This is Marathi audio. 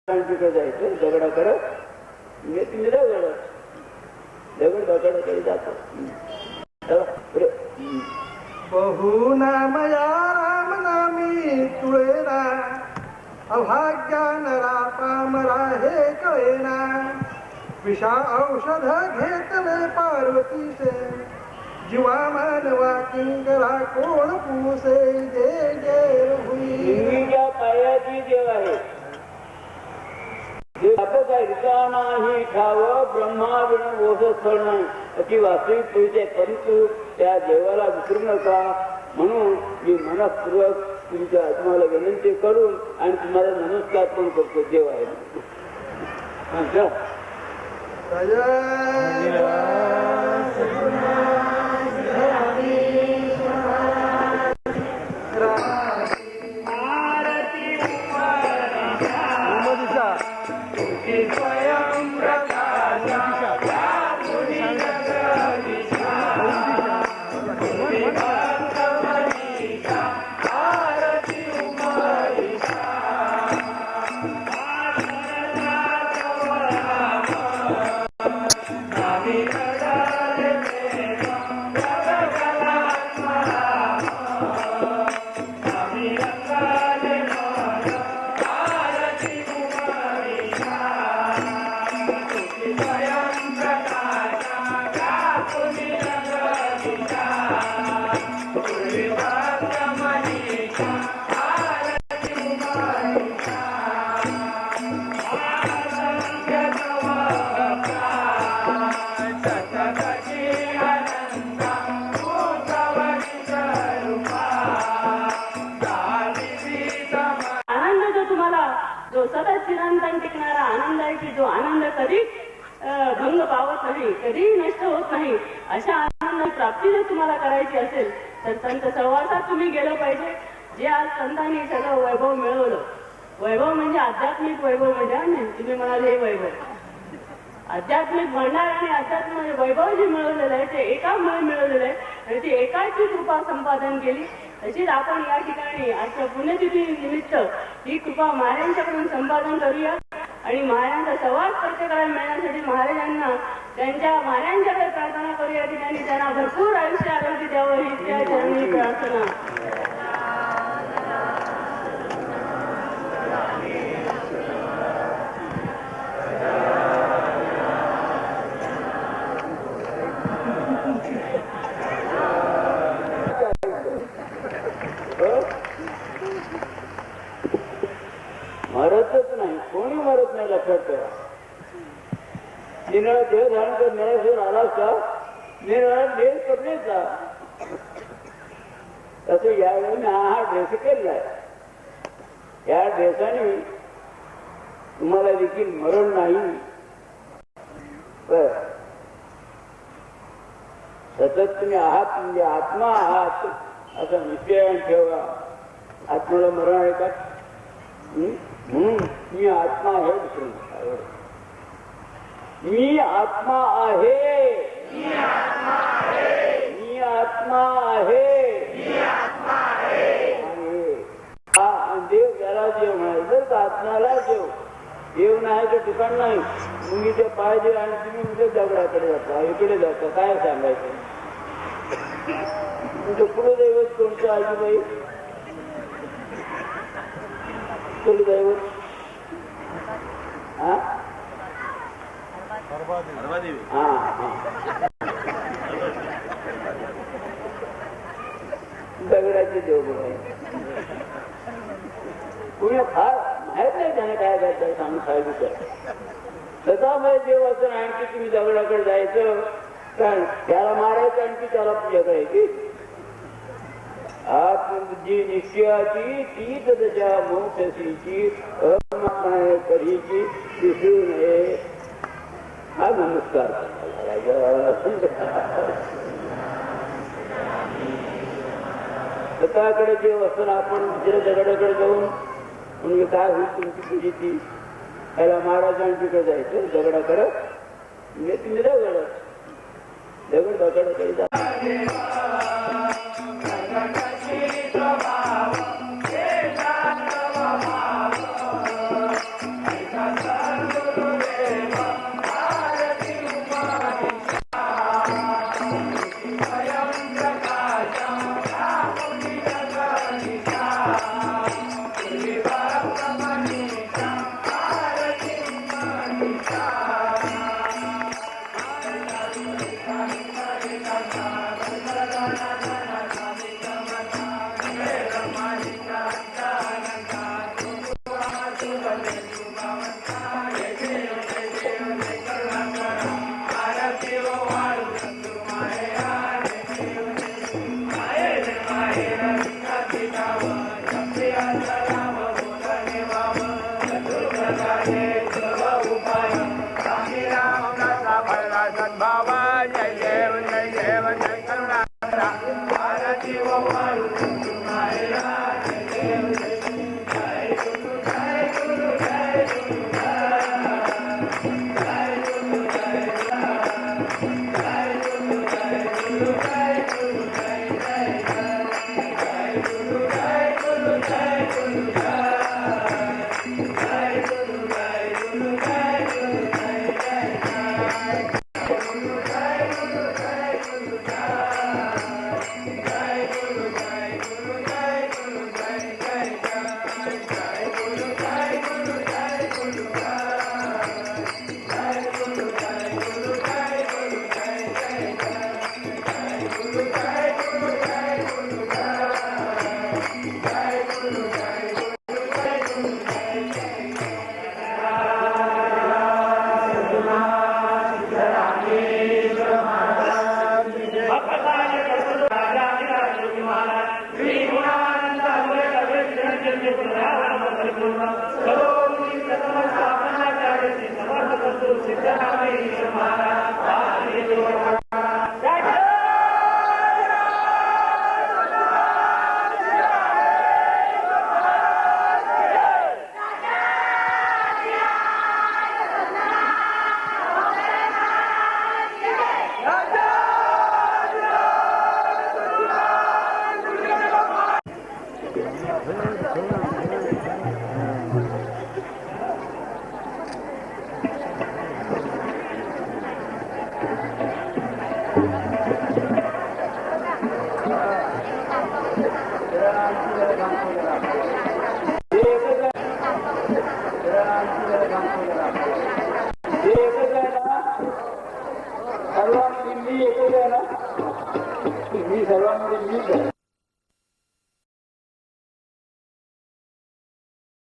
तिकडे जायचं दगडा करत म्हणजे तुम्ही दगड दगडाकडे जातो. बहु नाम या राम नामी तुळेना अभाग्या नरा पामरा हे कळेना विषा औषध घेतले पार्वतीचे जीवा मानवा किंकरा कोण पुसे जे जे लिंगीच्या पायाची देव आहे नाही ठाव ब्रह्मा विण ओझ स्थळ नाही अशी वास्तविक तुझे. परंतु त्या देवाला विसरू नका म्हणून मी मनपूर्वक तुमच्या आत्माला विनंती करून आणि तुम्हाला नमस्कार पण करतो. देव आहे टिकणारा आनंद आहे की जो आनंद कधी भंग पावत नाही, कधी नष्ट होत नाही. अशा आनंद प्राप्ती जर तुम्हाला करायची असेल तर संत सहवासात तुम्ही गेलं पाहिजे. जे आज संतांनी सगळं वैभव मिळवलं, वैभव म्हणजे आध्यात्मिक वैभव म्हणजे तुम्ही म्हणाले हे वैभव आध्यात्मिक भंडार आणि आध्यात्मिक वैभव जे मिळवलेलं आहे ते एकामुळे मिळवलेलं आहे आणि ती एकाची कृपा संपादन केली. तशीच आपण या ठिकाणी आजच्या पुण्यतिथी निमित्त ही कृपा महाराजांच्याकडून संपादन करूया आणि महाराजांचा सहवास प्रत्येकाला मिळण्यासाठी महाराजांना त्यांच्या महाराजांच्याकडे प्रार्थना करूया की त्यांनी त्यांना भरपूर आयुष्य आरोग्य द्यावं ही त्या चरणी प्रार्थना. मरतच नाही, कोणी मरत नाही. लक्षात ठेवा. निराळा देह धारण कर निराशेवर आलास का निराळा देह करण्याचा. तसं यावेळी मी हा ड्रेस केलाय. या ड्रेसाने तुम्हाला देखील मरण नाही. सतत तुम्ही आहात म्हणजे आत्मा आहात असा निश्चय ठेवा. आत्म्याला मरण आहे का म्हणून मी आत्मा आहे. मी आत्मा आहे, मी आत्मा आहे. आणि देव त्याला देव म्हणायचं तर आत्म्याला देव. देव नाही तर ठिकाण नाही. मुलीचे पाय देव आणि तुम्ही म्हणजे दगडाकडे जाता, इकडे जाता. काय सांगायचं तुमचं कुलदैवत कोणतं आजीबाई? कुलदैवत दगडाचे देव बघाय पुणे फार माहित नाही त्याने काय करायचं सांगून सांगितलं. स्वतःमध्ये देव असं आणखी तुम्ही दगडाकडे जायचं कारण त्याला मारायचं आणखी त्याला पूजा करायची. आत्मबुद्धी निश्चयाची तीच दशा मोक्षसीची अमाय कधीची दिसू नये. हा नमस्कार स्वतःकडे देव असताना आपण दुसऱ्या दगडाकडे जाऊन म्हणजे काय होईल तुमची पूजी ती. त्याला महाराजांकडे जायचं दगडा करत म्हणजे तुम्ही दगड दगडाकडे जा. सर्वोपरी प्रथम स्थापनाचार्य समर्थ सिद्धरामेश्वर महाराज